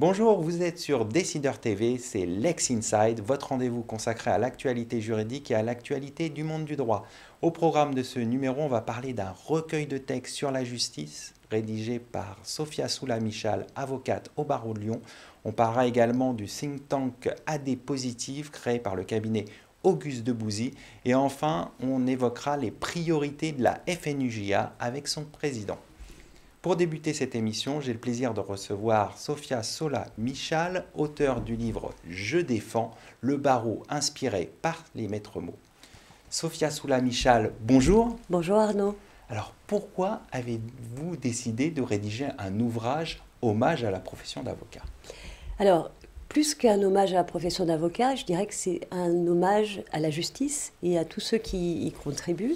Bonjour, vous êtes sur Décideur TV, c'est Lex Inside, votre rendez-vous consacré à l'actualité juridique et à l'actualité du monde du droit. Au programme de ce numéro, on va parler d'un recueil de textes sur la justice, rédigé par Sophia Soula-Michal, avocate au barreau de Lyon. On parlera également du think tank AD Positive, créé par le cabinet Auguste Debouzy. Et enfin, on évoquera les priorités de la FNUJA avec son président. Pour débuter cette émission, j'ai le plaisir de recevoir Sophia Soula-Michal, auteure du livre « Je défends, le barreau inspiré par les maîtres mots ». Sophia Soula-Michal, bonjour. Bonjour Arnaud. Alors pourquoi avez-vous décidé de rédiger un ouvrage hommage à la profession d'avocat? Alors, plus qu'un hommage à la profession d'avocat, je dirais que c'est un hommage à la justice et à tous ceux qui y contribuent.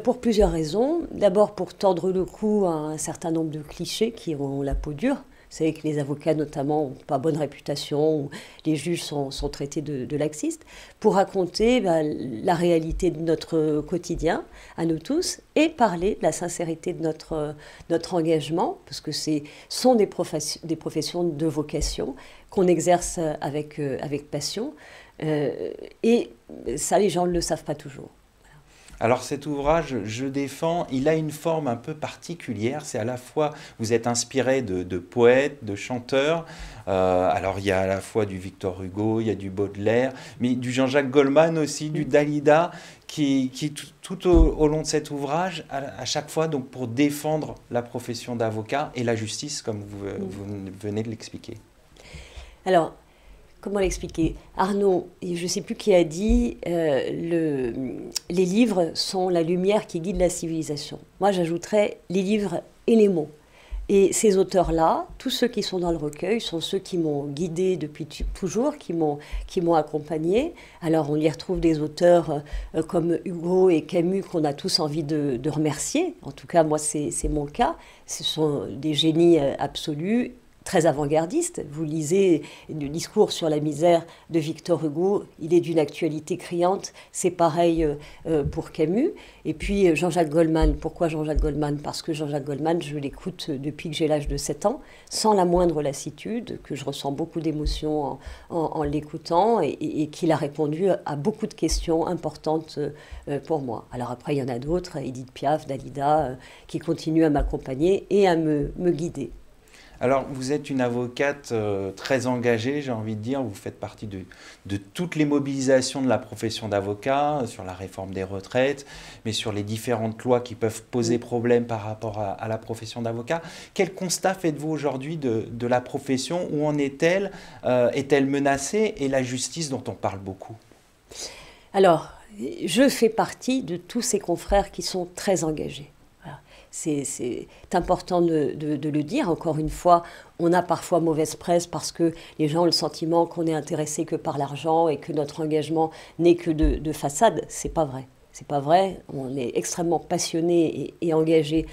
Pour plusieurs raisons. D'abord pour tordre le cou à un certain nombre de clichés qui ont la peau dure. Vous savez que les avocats notamment n'ont pas bonne réputation, ou les juges sont traités de laxistes, pour raconter la réalité de notre quotidien à nous tous et parler de la sincérité de notre engagement, parce que sont des professions de vocation qu'on exerce avec passion. Et ça, les gens ne le savent pas toujours. Alors cet ouvrage, Je défends, il a une forme un peu particulière. C'est à la fois, vous êtes inspiré de poètes, de chanteurs. Alors il y a à la fois du Victor Hugo, il y a du Baudelaire, mais du Jean-Jacques Goldman aussi, du Dalida, qui tout au long de cet ouvrage, à chaque fois donc pour défendre la profession d'avocat et la justice, comme vous venez de l'expliquer. Alors, comment l'expliquer? Arnaud, je ne sais plus qui a dit, les livres sont la lumière qui guide la civilisation. Moi, j'ajouterais les livres et les mots. Et ces auteurs-là, tous ceux qui sont dans le recueil, sont ceux qui m'ont guidée depuis toujours, qui m'ont accompagnée. Alors, on y retrouve des auteurs comme Hugo et Camus qu'on a tous envie de remercier. En tout cas, moi, c'est mon cas. Ce sont des génies absolus, très avant-gardiste. Vous lisez le discours sur la misère de Victor Hugo, il est d'une actualité criante. C'est pareil pour Camus. Et puis Jean-Jacques Goldman. Pourquoi Jean-Jacques Goldman? Parce que Jean-Jacques Goldman, je l'écoute depuis que j'ai l'âge de 7 ans, sans la moindre lassitude, que je ressens beaucoup d'émotions en l'écoutant et qu'il a répondu à beaucoup de questions importantes pour moi. Alors après, il y en a d'autres, Édith Piaf, Dalida, qui continuent à m'accompagner et à me guider. Alors, vous êtes une avocate très engagée, j'ai envie de dire. Vous faites partie de toutes les mobilisations de la profession d'avocat, sur la réforme des retraites, mais sur les différentes lois qui peuvent poser problème par rapport à la profession d'avocat. Quel constat faites-vous aujourd'hui de la profession? Où en est-elle? Est-elle menacée? Et la justice dont on parle beaucoup? Alors, je fais partie de tous ces confrères qui sont très engagés. C'est important de le dire. Encore une fois, on a parfois mauvaise presse parce que les gens ont le sentiment qu'on est intéressé que par l'argent et que notre engagement n'est que de façade. C'est pas vrai. C'est pas vrai. On est extrêmement passionné et engagé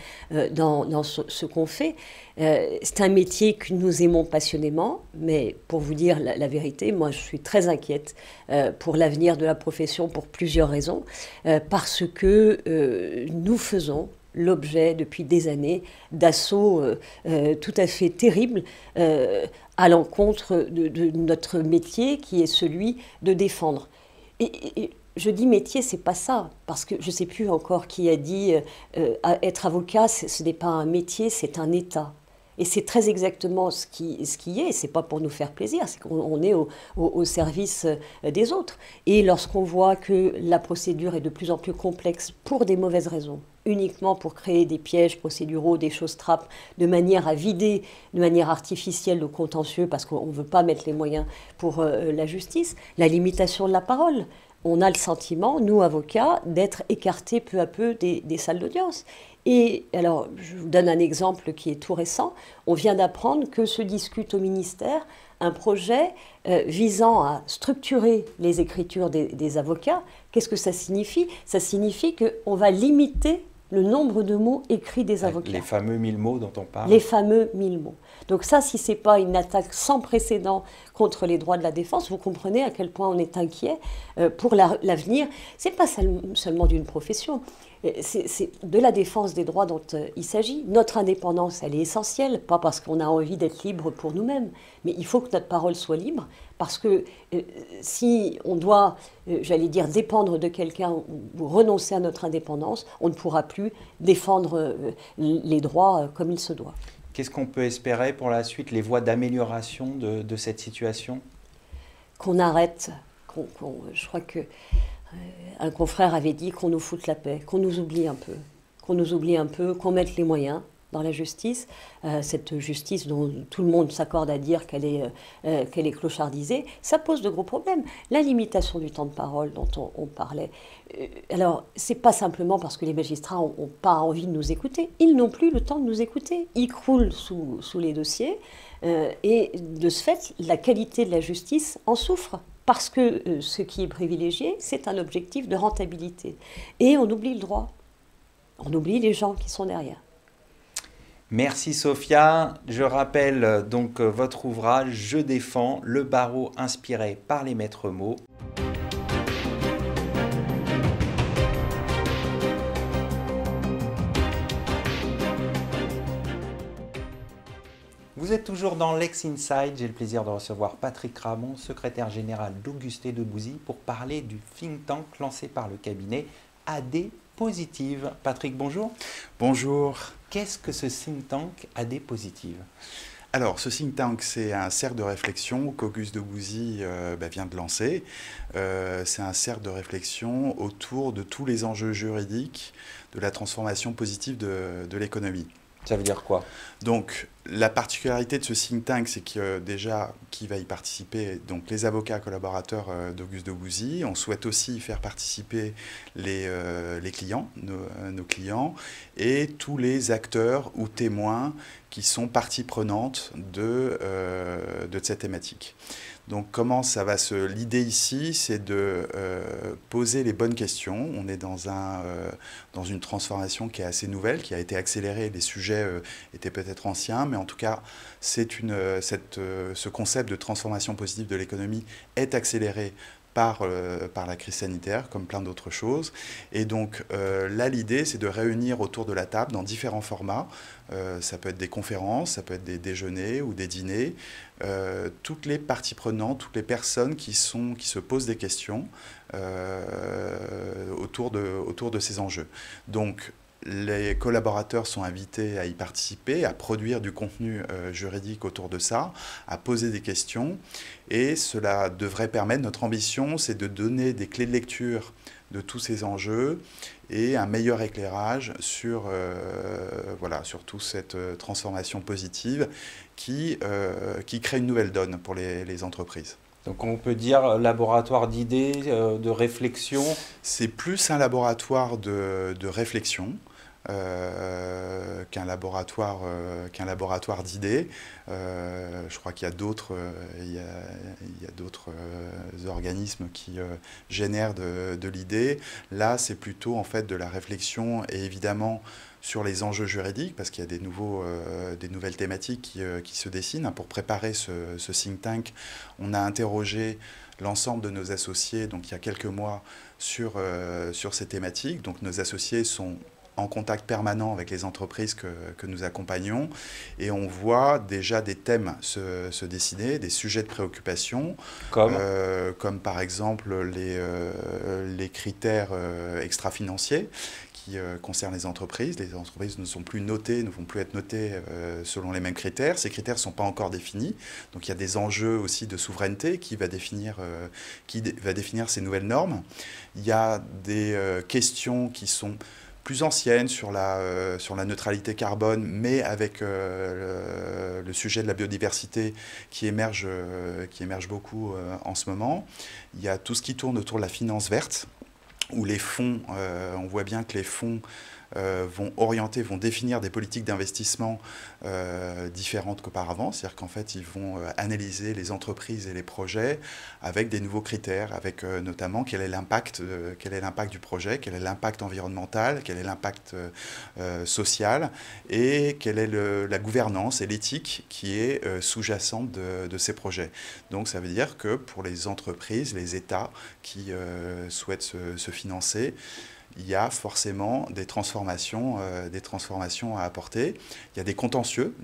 dans ce qu'on fait. C'est un métier que nous aimons passionnément, mais pour vous dire la vérité, moi je suis très inquiète pour l'avenir de la profession pour plusieurs raisons. Parce que nous faisons l'objet depuis des années d'assauts tout à fait terribles à l'encontre de notre métier qui est celui de défendre. Et je dis métier, c'est pas ça, parce que je ne sais plus encore qui a dit être avocat, ce n'est pas un métier, c'est un état. Et c'est très exactement ce qui est, c'est pas pour nous faire plaisir, c'est qu'on est au service des autres. Et lorsqu'on voit que la procédure est de plus en plus complexe pour des mauvaises raisons, uniquement pour créer des pièges procéduraux, des choses trappes, de manière à vider de manière artificielle le contentieux, parce qu'on ne veut pas mettre les moyens pour la justice, la limitation de la parole. On a le sentiment, nous avocats, d'être écartés peu à peu des salles d'audience. Et alors, je vous donne un exemple qui est tout récent. On vient d'apprendre que se discute au ministère un projet visant à structurer les écritures des avocats. Qu'est-ce que ça signifie? Ça signifie qu'on va limiter le nombre de mots écrits des avocats. Les fameux 1000 mots dont on parle. Les fameux 1000 mots. Donc ça, si ce n'est pas une attaque sans précédent contre les droits de la défense, vous comprenez à quel point on est inquiet pour l'avenir. Ce n'est pas seulement d'une profession. C'est de la défense des droits dont il s'agit. Notre indépendance, elle est essentielle, pas parce qu'on a envie d'être libre pour nous-mêmes, mais il faut que notre parole soit libre, parce que si on doit, j'allais dire, dépendre de quelqu'un ou renoncer à notre indépendance, on ne pourra plus défendre les droits comme il se doit. Qu'est-ce qu'on peut espérer pour la suite, les voies d'amélioration de cette situation? Qu'on arrête, je crois que un confrère avait dit qu'on nous foute la paix, qu'on nous oublie un peu, qu'on mette les moyens dans la justice, cette justice dont tout le monde s'accorde à dire qu'elle est clochardisée, ça pose de gros problèmes. La limitation du temps de parole dont on parlait, alors c'est pas simplement parce que les magistrats n'ont pas envie de nous écouter, ils n'ont plus le temps de nous écouter, ils croulent sous les dossiers, et de ce fait, la qualité de la justice en souffre. Parce que ce qui est privilégié, c'est un objectif de rentabilité. Et on oublie le droit. On oublie les gens qui sont derrière. Merci Sophia. Je rappelle donc votre ouvrage « Je défends le barreau inspiré par les maîtres mots ». Vous êtes toujours dans Lex Inside. J'ai le plaisir de recevoir Patrick Ramon, secrétaire général d'Auguste et de Bouzy, pour parler du think tank lancé par le cabinet AD Positive. Patrick, bonjour. Bonjour. Qu'est-ce que ce think tank AD Positive? Alors, ce think tank, c'est un cercle de réflexion qu'Auguste de Bouzy vient de lancer. C'est un cercle de réflexion autour de tous les enjeux juridiques de la transformation positive de l'économie. Ça veut dire quoi? Donc, la particularité de ce think tank, c'est que déjà, qui va y participer, donc les avocats collaborateurs d'Auguste de Bouzy. On souhaite aussi y faire participer les clients, nos clients, et tous les acteurs ou témoins qui sont partie prenante de cette thématique. Donc comment ça va se... L'idée ici, c'est de poser les bonnes questions. On est dans une transformation qui est assez nouvelle, qui a été accélérée. Les sujets étaient peut-être anciens, mais en tout cas, ce concept de transformation positive de l'économie est accéléré par la crise sanitaire, comme plein d'autres choses. Et donc là, l'idée, c'est de réunir autour de la table dans différents formats. Ça peut être des conférences, ça peut être des déjeuners ou des dîners. Toutes les parties prenantes, toutes les personnes qui se posent des questions autour de ces enjeux. Donc, les collaborateurs sont invités à y participer, à produire du contenu juridique autour de ça, à poser des questions. Et cela devrait permettre, notre ambition, c'est de donner des clés de lecture de tous ces enjeux et un meilleur éclairage sur toute cette transformation positive qui crée une nouvelle donne pour les entreprises. Donc on peut dire laboratoire d'idées, de réflexion. C'est plus un laboratoire de réflexion qu'un laboratoire d'idées. Je crois qu'il y a d'autres organismes qui génèrent de l'idée. Là, c'est plutôt en fait de la réflexion et évidemment sur les enjeux juridiques, parce qu'il y a des nouvelles thématiques qui se dessinent. Pour préparer ce think tank, on a interrogé l'ensemble de nos associés, donc il y a quelques mois, sur ces thématiques. Donc nos associés sont en contact permanent avec les entreprises que nous accompagnons et on voit déjà des thèmes se dessiner, des sujets de préoccupation, comme par exemple les critères extra-financiers qui concernent les entreprises. Les entreprises ne sont plus notées, ne vont plus être notées selon les mêmes critères. Ces critères ne sont pas encore définis. Donc il y a des enjeux aussi de souveraineté qui va définir ces nouvelles normes. Il y a des questions qui sont plus ancienne sur la neutralité carbone, mais avec le sujet de la biodiversité qui émerge beaucoup en ce moment. Il y a tout ce qui tourne autour de la finance verte, où les fonds, on voit bien que les fonds vont définir des politiques d'investissement différentes qu'auparavant. C'est-à-dire qu'en fait, ils vont analyser les entreprises et les projets avec des nouveaux critères, avec notamment quel est l'impact du projet, quel est l'impact environnemental, quel est l'impact social et quelle est la gouvernance et l'éthique qui est sous-jacente de ces projets. Donc ça veut dire que pour les entreprises, les États qui souhaitent se financer, il y a forcément des transformations à apporter. Il y a des contentieux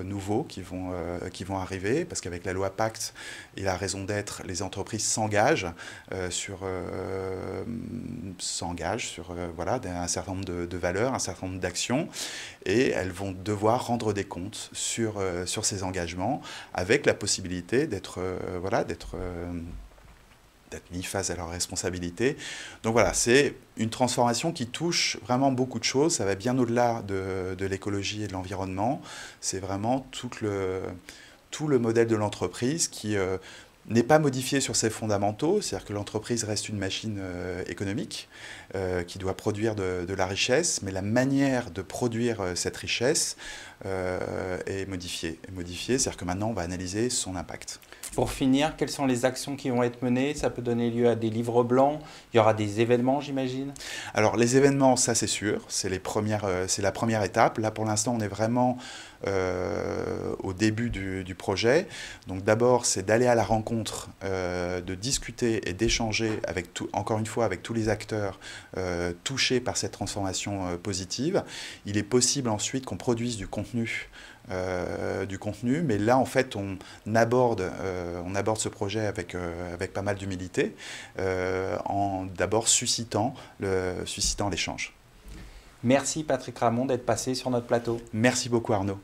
nouveaux qui vont arriver, parce qu'avec la loi Pacte et la raison d'être, les entreprises s'engagent sur voilà, un certain nombre de valeurs, un certain nombre d'actions, et elles vont devoir rendre des comptes sur ces engagements, avec la possibilité d'être mis face à leurs responsabilités. Donc voilà, c'est une transformation qui touche vraiment beaucoup de choses. Ça va bien au-delà de l'écologie et de l'environnement. C'est vraiment tout le modèle de l'entreprise qui n'est pas modifié sur ses fondamentaux, c'est-à-dire que l'entreprise reste une machine économique qui doit produire de la richesse, mais la manière de produire cette richesse est modifiée. C'est-à-dire que maintenant, on va analyser son impact. Pour finir, quelles sont les actions qui vont être menées? Ça peut donner lieu à des livres blancs, il y aura des événements, j'imagine? Alors, les événements, ça c'est sûr, c'est la première étape. Là, pour l'instant, on est vraiment au début du projet. Donc d'abord, c'est d'aller à la rencontre, de discuter et d'échanger encore une fois, avec tous les acteurs touchés par cette transformation positive. Il est possible ensuite qu'on produise du contenu, mais là en fait on aborde ce projet avec pas mal d'humilité, en d'abord suscitant l'échange. Merci Patrick Ramon d'être passé sur notre plateau. Merci beaucoup Arnaud.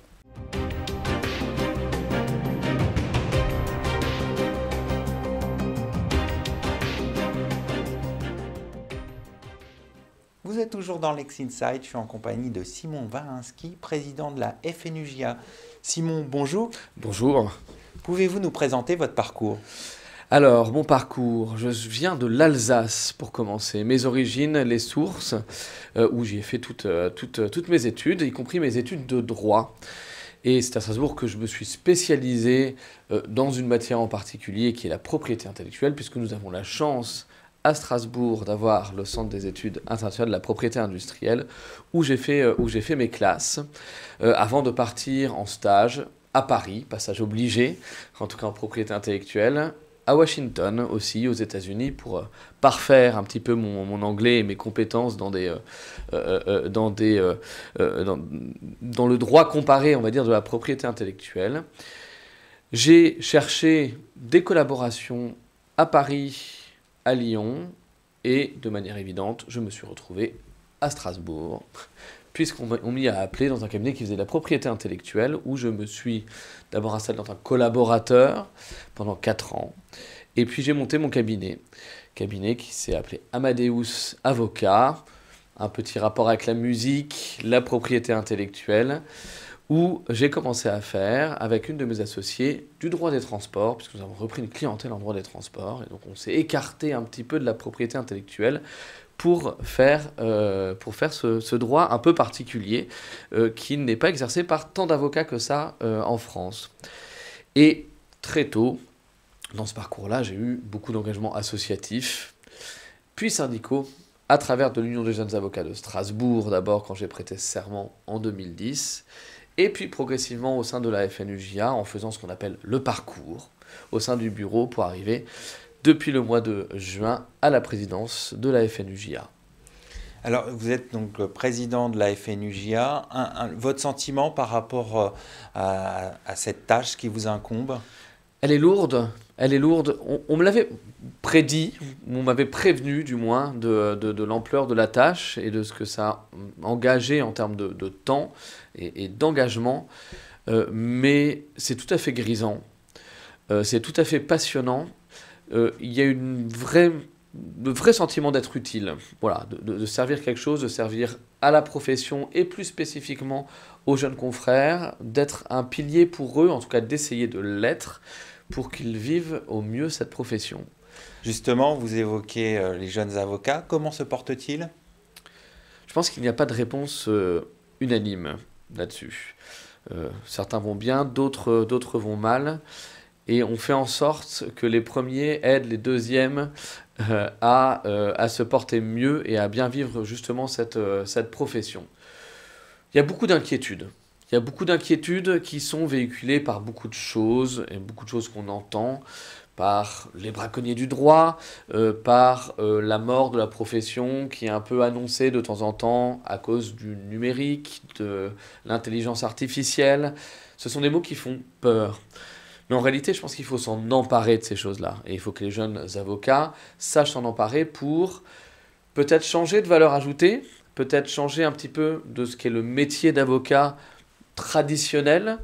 Vous êtes toujours dans Lex Inside, je suis en compagnie de Simon Warinski, président de la FNUJA. Simon, bonjour. Bonjour. Pouvez-vous nous présenter votre parcours? Alors, mon parcours, je viens de l'Alsace pour commencer. Mes origines, les sources, où j'y ai fait toutes mes études, y compris mes études de droit. Et c'est à Strasbourg que je me suis spécialisé dans une matière en particulier qui est la propriété intellectuelle, puisque nous avons la chance à Strasbourg d'avoir le Centre des études internationales de la propriété industrielle, où j'ai fait mes classes, avant de partir en stage à Paris, passage obligé, en tout cas en propriété intellectuelle, à Washington aussi, aux États-Unis, pour parfaire un petit peu mon anglais et mes compétences dans le droit comparé, on va dire, de la propriété intellectuelle. J'ai cherché des collaborations à Paris, à Lyon, et de manière évidente, je me suis retrouvé à Strasbourg, puisqu'on m'y a appelé dans un cabinet qui faisait de la propriété intellectuelle, où je me suis d'abord installé dans un collaborateur pendant 4 ans, et puis j'ai monté mon cabinet qui s'est appelé Amadeus Avocat, un petit rapport avec la musique, la propriété intellectuelle, où j'ai commencé à faire, avec une de mes associées, du droit des transports, puisque nous avons repris une clientèle en droit des transports, et donc on s'est écarté un petit peu de la propriété intellectuelle pour faire ce droit un peu particulier, qui n'est pas exercé par tant d'avocats que ça en France. Et très tôt, dans ce parcours-là, j'ai eu beaucoup d'engagements associatifs, puis syndicaux, à travers de l'Union des jeunes avocats de Strasbourg, d'abord quand j'ai prêté serment en 2010, et puis progressivement au sein de la FNUJA, en faisant ce qu'on appelle le parcours, au sein du bureau, pour arriver, depuis le mois de juin, à la présidence de la FNUJA. Alors, vous êtes donc le président de la FNUJA. Votre sentiment par rapport à cette tâche qui vous incombe? Elle est lourde. On me l'avait prédit, on m'avait prévenu du moins de l'ampleur de la tâche et de ce que ça a engagé en termes de temps et d'engagement. Mais c'est tout à fait grisant, c'est tout à fait passionnant. Il y a le vrai sentiment d'être utile, voilà, de servir quelque chose, de servir à la profession et plus spécifiquement aux jeunes confrères, d'être un pilier pour eux, en tout cas d'essayer de l'être, pour qu'ils vivent au mieux cette profession. Justement, vous évoquez les jeunes avocats. Comment se portent-ils? Je pense qu'il n'y a pas de réponse unanime là-dessus. Certains vont bien, d'autres vont mal. Et on fait en sorte que les premiers aident les deuxièmes à se porter mieux et à bien vivre justement cette profession. Il y a beaucoup d'inquiétudes. Il y a beaucoup d'inquiétudes qui sont véhiculées par beaucoup de choses, et beaucoup de choses qu'on entend, par les braconniers du droit, par la mort de la profession qui est un peu annoncée de temps en temps à cause du numérique, de l'intelligence artificielle. Ce sont des mots qui font peur. Mais en réalité, je pense qu'il faut s'en emparer de ces choses-là. Et il faut que les jeunes avocats sachent s'en emparer pour peut-être changer de valeur ajoutée, peut-être changer un petit peu de ce qu'est le métier d'avocat traditionnel,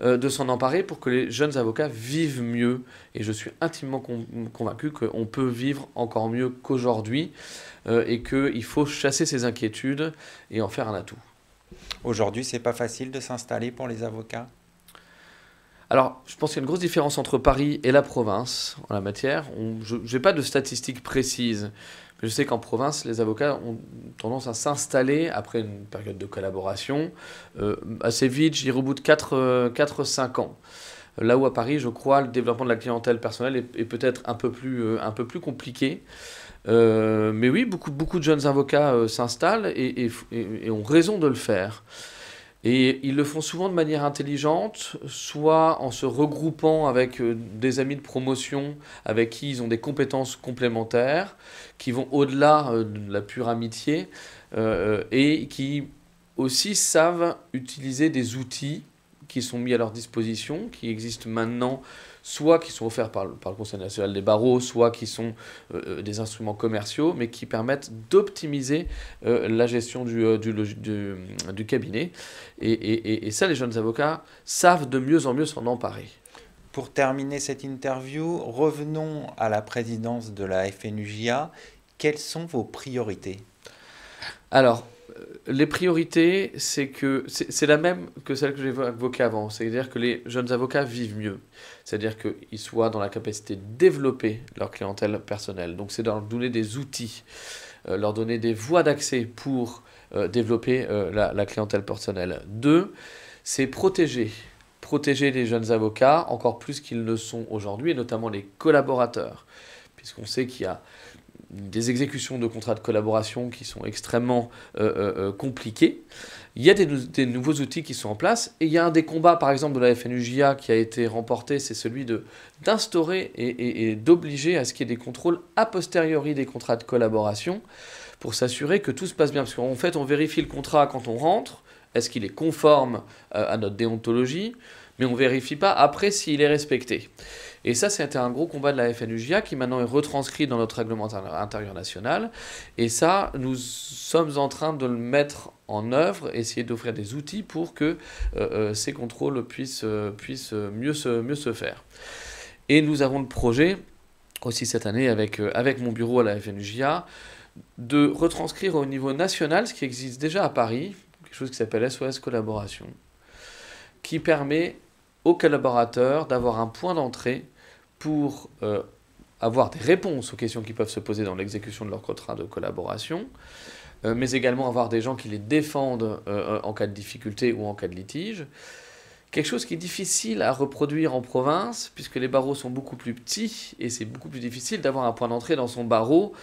de s'en emparer pour que les jeunes avocats vivent mieux. Et je suis intimement convaincu qu'on peut vivre encore mieux qu'aujourd'hui et qu'il faut chasser ces inquiétudes et en faire un atout. Aujourd'hui, c'est pas facile de s'installer pour les avocats? Alors, je pense qu'il y a une grosse différence entre Paris et la province en la matière. Je n'ai pas de statistiques précises, mais je sais qu'en province, les avocats ont tendance à s'installer après une période de collaboration assez vite, je dirais au bout de 4-5 ans. Là où à Paris, je crois, le développement de la clientèle personnelle est peut-être un peu plus compliqué. Mais oui, beaucoup de jeunes avocats s'installent et ont raison de le faire. Et ils le font souvent de manière intelligente, soit en se regroupant avec des amis de promotion avec qui ils ont des compétences complémentaires, qui vont au-delà de la pure amitié, et qui aussi savent utiliser des outils qui sont mis à leur disposition, qui existent maintenant, soit qui sont offerts par le Conseil national des barreaux, soit qui sont des instruments commerciaux, mais qui permettent d'optimiser la gestion du cabinet. Et ça, les jeunes avocats savent de mieux en mieux s'en emparer. Pour terminer cette interview, revenons à la présidence de la FNUJA. Quelles sont vos priorités? Alors, les priorités, c'est la même que celle que j'ai évoquée avant. C'est-à-dire que les jeunes avocats vivent mieux. C'est-à-dire qu'ils soient dans la capacité de développer leur clientèle personnelle. Donc, c'est de leur donner des outils, leur donner des voies d'accès pour développer la clientèle personnelle. 2, c'est protéger les jeunes avocats encore plus qu'ils ne sont aujourd'hui, et notamment les collaborateurs. Puisqu'on sait qu'il y a des exécutions de contrats de collaboration qui sont extrêmement compliquées. Il y a des nouveaux outils qui sont en place. Et il y a un des combats, par exemple, de la FNUJA qui a été remporté, c'est celui d'instaurer et d'obliger à ce qu'il y ait des contrôles a posteriori des contrats de collaboration pour s'assurer que tout se passe bien. Parce qu'en fait, on vérifie le contrat quand on rentre. Est-ce qu'il est conforme à notre déontologie? Mais on ne vérifie pas après s'il est respecté. Et ça, c'était un gros combat de la FNUJA qui maintenant est retranscrit dans notre règlement intérieur national. Et ça, nous sommes en train de le mettre en œuvre, essayer d'offrir des outils pour que ces contrôles puissent mieux se faire. Et nous avons le projet, aussi cette année avec mon bureau à la FNUJA, de retranscrire au niveau national ce qui existe déjà à Paris, quelque chose qui s'appelle SOS Collaboration, qui permet aux collaborateurs d'avoir un point d'entrée pour avoir des réponses aux questions qui peuvent se poser dans l'exécution de leur contrat de collaboration, mais également avoir des gens qui les défendent en cas de difficulté ou en cas de litige. Quelque chose qui est difficile à reproduire en province, puisque les barreaux sont beaucoup plus petits, et c'est beaucoup plus difficile d'avoir un point d'entrée dans son barreau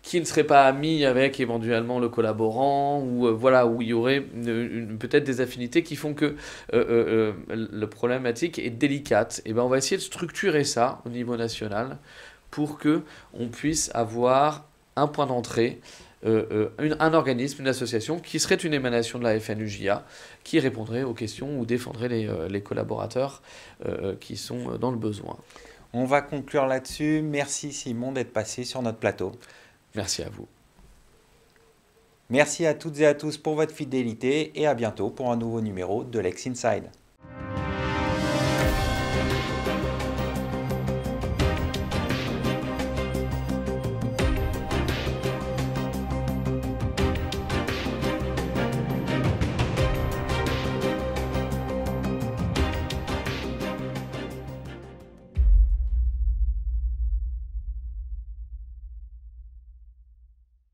qui ne serait pas ami avec éventuellement le collaborant, ou où il y aurait peut-être des affinités qui font que la problématique est délicate. Et ben on va essayer de structurer ça au niveau national pour qu'on puisse avoir un point d'entrée, un organisme, une association qui serait une émanation de la FNUJA, qui répondrait aux questions ou défendrait les collaborateurs qui sont dans le besoin. On va conclure là-dessus. Merci Simon d'être passé sur notre plateau. Merci à vous. Merci à toutes et à tous pour votre fidélité et à bientôt pour un nouveau numéro de Lex Inside.